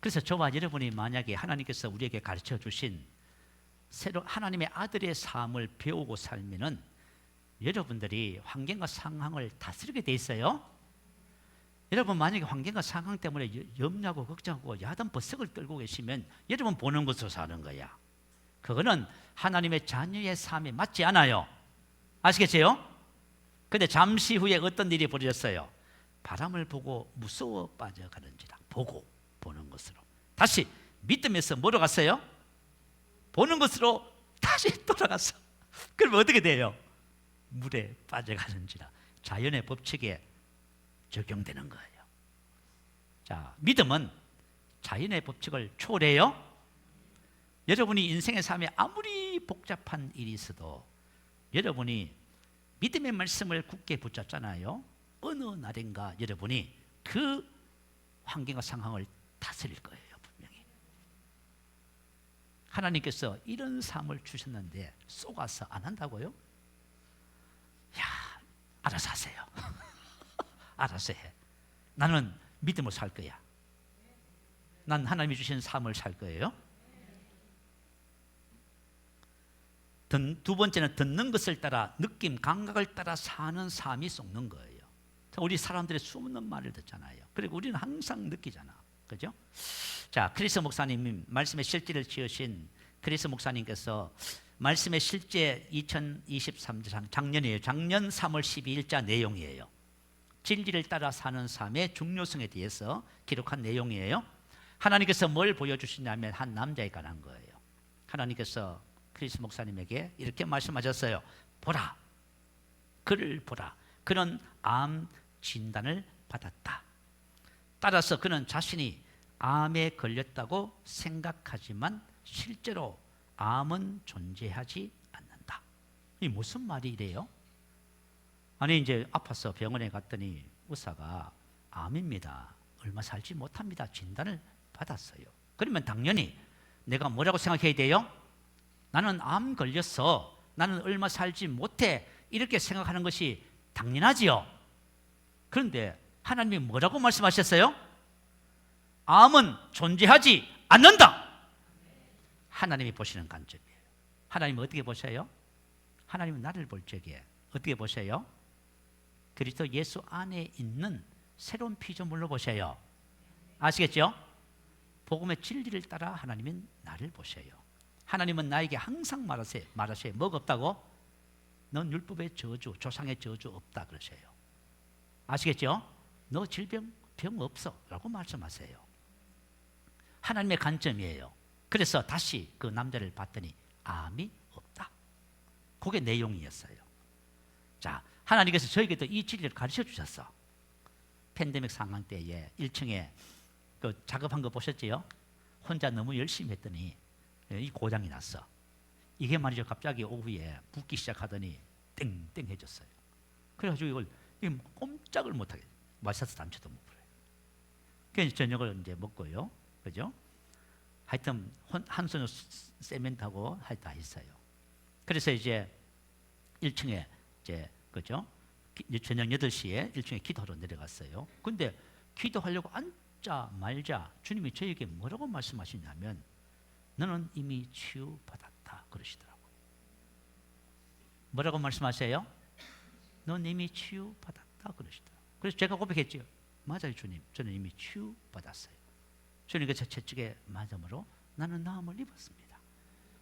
S1: 그래서 저와 여러분이 만약에 하나님께서 우리에게 가르쳐 주신 새로 하나님의 아들의 삶을 배우고 살면은 여러분들이 환경과 상황을 다스리게 돼 있어요. 여러분 만약에 환경과 상황 때문에 염려하고 걱정하고 야단 버석을 떨고 계시면 여러분 보는 것으로 사는 거야. 그거는 하나님의 자녀의 삶에 맞지 않아요. 아시겠어요? 근데 잠시 후에 어떤 일이 벌어졌어요? 바람을 보고 무서워 빠져가는지라. 보고, 보는 것으로. 다시 믿음에서 뭐로 갔어요? 보는 것으로 다시 돌아갔어. 그러면 어떻게 돼요? 물에 빠져가는지라. 자연의 법칙에 적용되는 거예요. 자, 믿음은 자연의 법칙을 초래해요. 여러분이 인생의 삶에 아무리 복잡한 일이 있어도 여러분이 믿음의 말씀을 굳게 붙잡잖아요. 어느 날인가 여러분이 그 환경과 상황을 다스릴 거예요. 분명히. 하나님께서 이런 삶을 주셨는데 속아서 안 한다고요? 야, 알아서 하세요. 알아서 해. 나는 믿음으로 살 거야. 난 하나님이 주신 삶을 살 거예요. 두 번째는 듣는 것을 따라, 느낌, 감각을 따라 사는 삶이 썩는 거예요. 우리 사람들의 수없는 말을 듣잖아요. 그리고 우리는 항상 느끼잖아. 그죠? 자, 크리스 목사님, 말씀의 실제를 지으신 크리스 목사님께서 말씀의 실제 2023년 작년이에요. 작년 3월 12일자 내용이에요. 진리를 따라 사는 삶의 중요성에 대해서 기록한 내용이에요. 하나님께서 뭘 보여주시냐면 한 남자에 관한 거예요. 하나님께서 크리스 목사님에게 이렇게 말씀하셨어요. 보라, 그를 보라. 그는 암 진단을 받았다. 따라서 그는 자신이 암에 걸렸다고 생각하지만 실제로 암은 존재하지 않는다. 이 무슨 말이래요? 아니 이제 아파서 병원에 갔더니 의사가 암입니다. 얼마 살지 못합니다. 진단을 받았어요. 그러면 당연히 내가 뭐라고 생각해야 돼요? 나는 암 걸렸어. 나는 얼마 살지 못해. 이렇게 생각하는 것이 당연하지요. 그런데 하나님이 뭐라고 말씀하셨어요? 암은 존재하지 않는다. 하나님이 보시는 관점이에요. 하나님은 어떻게 보셔요? 하나님은 나를 볼 적에 어떻게 보셔요? 그리스도 예수 안에 있는 새로운 피조물로 보셔요. 아시겠죠? 복음의 진리를 따라 하나님은 나를 보셔요. 하나님은 나에게 항상 말하셔요. 뭐가 없다고? 넌 율법의 저주, 조상의 저주 없다 그러셔요. 아시겠죠? 너 질병, 병 없어 라고 말씀하세요. 하나님의 관점이에요. 그래서 다시 그 남자를 봤더니 암이 없다. 그게 내용이었어요. 자, 하나님께서 저에게도 이 진리를 가르쳐 주셨어. 팬데믹 상황 때에 1층에 그 작업한 거 보셨지요? 혼자 너무 열심히 했더니 이 고장이 났어. 이게 말이죠. 갑자기 오후에 붓기 시작하더니 땡땡 해졌어요. 그래가지고 이걸 꼼짝을 못하게 마셔서 단추도 못 풀어요. 그래서 저녁을 이제 먹고요. 그죠? 하여튼 한 손으로 세멘트하고 다 했어요. 그래서 이제 1층에 이제 그죠? 저녁 8시에 1층에 기도하러 내려갔어요. 근데 기도하려고 앉자 말자 주님이 저에게 뭐라고 말씀하시냐면 너는 이미 치유받았다 그러시더라고요. 뭐라고 말씀하세요? 넌 이미 치유받았다 그러시더라고요. 그래서 제가 고백했죠. 맞아요 주님, 저는 이미 치유받았어요. 주님께서 채찍에 맞음으로 나는 나음을 입었습니다.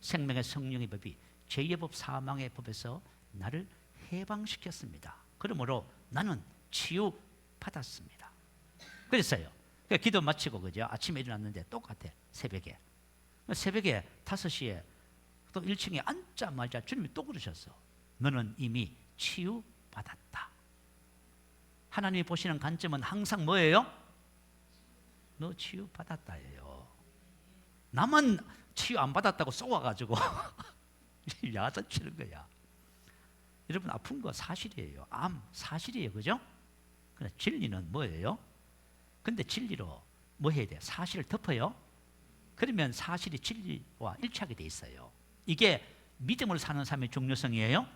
S1: 생명의 성령의 법이 죄의 법 사망의 법에서 나를 해방시켰습니다. 그러므로 나는 치유받았습니다. 그랬어요. 그러니까 기도 마치고 그죠? 아침에 일어났는데 똑같아. 새벽에 5시에 또 1층에 앉자마자 주님이 또 그러셨어. 너는 이미 치유받았다. 하나님이 보시는 관점은 항상 뭐예요? 너 치유받았다예요. 나만 치유 안 받았다고 쏘아가지고 야단치는 거야. 여러분 아픈 거 사실이에요. 암 사실이에요. 그죠? 그래, 진리는 뭐예요? 근데 진리로 뭐 해야 돼요? 사실을 덮어요. 그러면 사실이 진리와 일치하게 돼 있어요. 이게 믿음으로 사는 삶의 중요성이에요.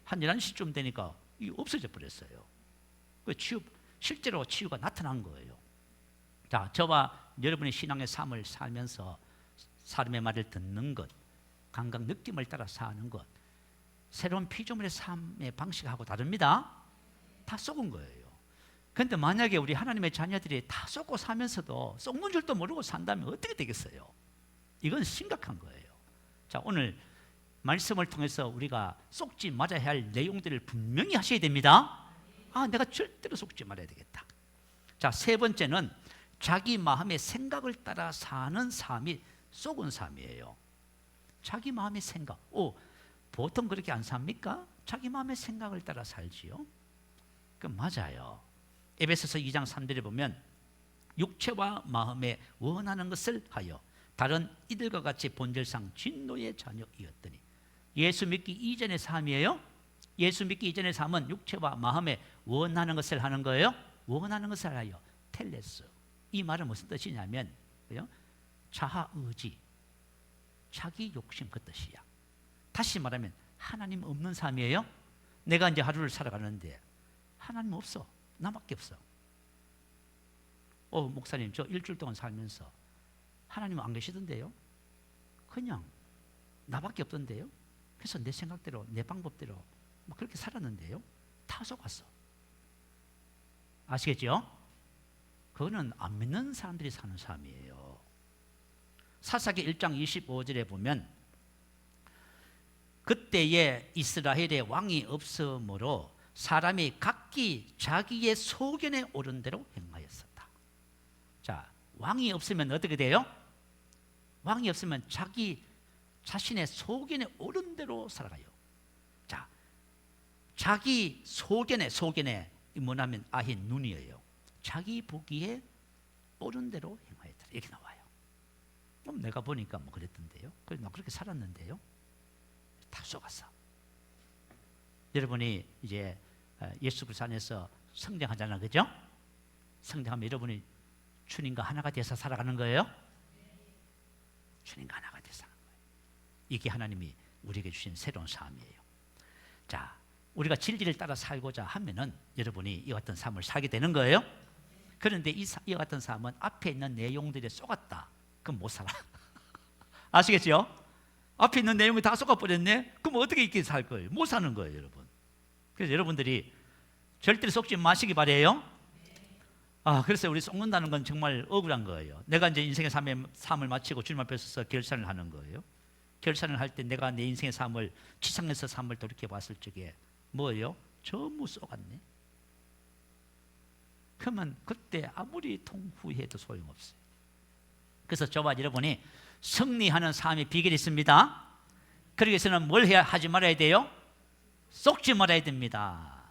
S1: 한 11시쯤 되니까 이게 없어져 버렸어요. 그 실제로 치유가 나타난 거예요. 자, 저와 여러분의 신앙의 삶을 살면서 사람의 말을 듣는 것, 감각 느낌을 따라 사는 것, 새로운 피조물의 삶의 방식하고 다릅니다. 다 썩은 거예요. 그런데 만약에 우리 하나님의 자녀들이 다 썩고 사면서도 썩는 줄도 모르고 산다면 어떻게 되겠어요? 이건 심각한 거예요. 자, 오늘 말씀을 통해서 우리가 썩지 말아야 할 내용들을 분명히 하셔야 됩니다. 내가 절대로 속지 말아야 되겠다. 자, 세 번째는 자기 마음의 생각을 따라 사는 삶이 속은 삶이에요. 자기 마음의 생각. 보통 그렇게 안 삽니까? 자기 마음의 생각을 따라 살지요. 그 맞아요. 에베소서 2장 3절에 보면 육체와 마음에 원하는 것을 하여 다른 이들과 같이 본질상 진노의 자녀이었더니. 예수 믿기 이전의 삶이에요. 예수 믿기 이전의 삶은 육체와 마음에 원하는 것을 하는 거예요. 원하는 것을 하여 텔레스. 이 말은 무슨 뜻이냐면 자아의지, 자기 욕심 그 뜻이야. 다시 말하면 하나님 없는 삶이에요. 내가 이제 하루를 살아가는데 하나님 없어. 나밖에 없어. 목사님, 저 일주일 동안 살면서 하나님 안 계시던데요? 그냥 나밖에 없던데요? 그래서 내 생각대로, 내 방법대로 막 그렇게 살았는데요? 다 속았어. 아시겠죠? 그거는 안 믿는 사람들이 사는 삶이에요. 사사기 1장 25절에 보면 그때에 이스라엘에 왕이 없으므로 사람이 각기 자기의 소견에 오른 대로 행하였었다. 자, 왕이 없으면 어떻게 돼요? 왕이 없으면 자기 자신의 소견에 오른 대로 살아가요. 자, 자기 소견에 뭐냐면 눈이에요. 자기 보기에 오른 대로 행하였다. 이렇게 나와요. 그럼 내가 보니까 뭐 그랬던데요. 그래서 나 그렇게 살았는데요. 다 속았어. 여러분이 이제 예수 그리스도 안에서 성장하잖아, 그죠? 성장하면 여러분이 주님과 하나가 돼서 살아가는 거예요. 주님과 하나가 돼서 살아가는 거예요. 이게 하나님이 우리에게 주신 새로운 삶이에요. 자, 우리가 진리를 따라 살고자 하면은 여러분이 이 같은 삶을 살게 되는 거예요. 그런데 이 같은 삶은 앞에 있는 내용들에 속았다. 그럼 못 살아. 아시겠죠? 앞에 있는 내용이 다 속아버렸네? 그럼 어떻게 이렇게 살 거예요? 못 사는 거예요, 여러분. 그래서 여러분들이 절대로 속지 마시기 바래요. 그래서 우리 속는다는 건 정말 억울한 거예요. 내가 이제 인생의 삶을 마치고 주님 앞에 서서 결산을 하는 거예요. 결산을 할 때 내가 내 인생의 삶을, 지상에서 삶을 돌이켜 봤을 적에 뭐예요? 전부 속았네. 그러면 그때 아무리 통후해도 소용없어요. 그래서 저와 여러분이 승리하는 삶의 비결이 있습니다. 그러기 위해서는 뭘 해야 하지 말아야 돼요? 속지 말아야 됩니다.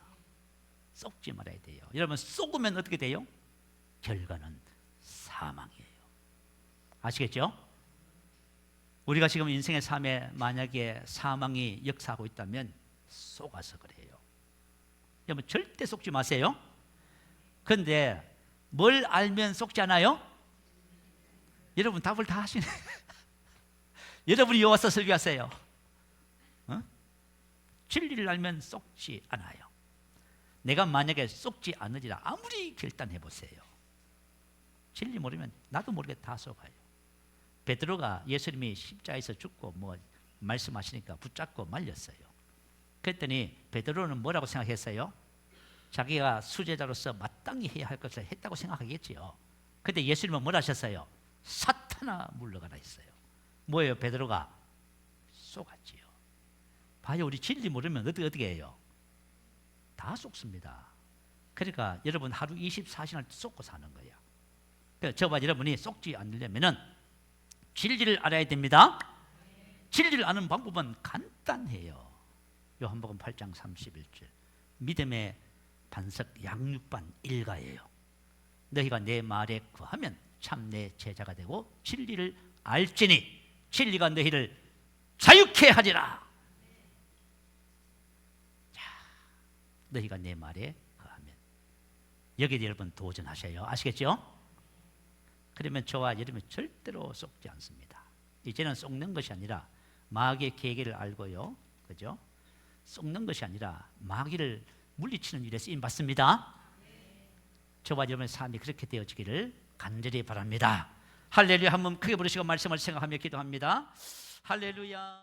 S1: 속지 말아야 돼요. 여러분, 속으면 어떻게 돼요? 결과는 사망이에요. 아시겠죠? 우리가 지금 인생의 삶에 만약에 사망이 역사하고 있다면 속아서 그래요. 여러분, 절대 속지 마세요. 그런데 뭘 알면 속지 않아요? 여러분 답을 다 하시네. 여러분이 여와서 설교하세요. 진리를 알면 속지 않아요. 내가 만약에 속지 않으리라 아무리 결단해 보세요. 진리 모르면 나도 모르게 다 속아요. 베드로가 예수님이 십자가에서 죽고 뭐 말씀하시니까 붙잡고 말렸어요. 그랬더니 베드로는 뭐라고 생각했어요? 자기가 수제자로서 마땅히 해야 할 것을 했다고 생각하겠지요. 그런데 예수님은 뭐라 하셨어요? 사탄아 물러가라 했어요. 뭐예요? 베드로가 속았지요. 봐요, 우리 진리 모르면 어떻게 해요? 다 속습니다. 그러니까 여러분 하루 24시간을 속고 사는 거야. 그러니까 저와 여러분이 속지 않으려면은 진리를 알아야 됩니다. 진리를 아는 방법은 간단해요. 요한복음 8장 31절. 믿음의 반석 양육반 일가예요. 너희가 내 말에 거하면 참 내 제자가 되고 진리를 알지니 진리가 너희를 자유케 하리라. 자, 너희가 내 말에 거하면. 여기에 여러분 도전하셔요. 아시겠죠? 그러면 저와 여러분이 절대로 속지 않습니다. 이제는 속는 것이 아니라 마귀의 계계를 알고요, 그죠? 속는 것이 아니라 마귀를 물리치는 일에 쓰임 받습니다. 저와 여러분의 삶이 그렇게 되어지기를 간절히 바랍니다. 할렐루야. 한번 크게 부르시고 말씀을 생각하며 기도합니다. 할렐루야.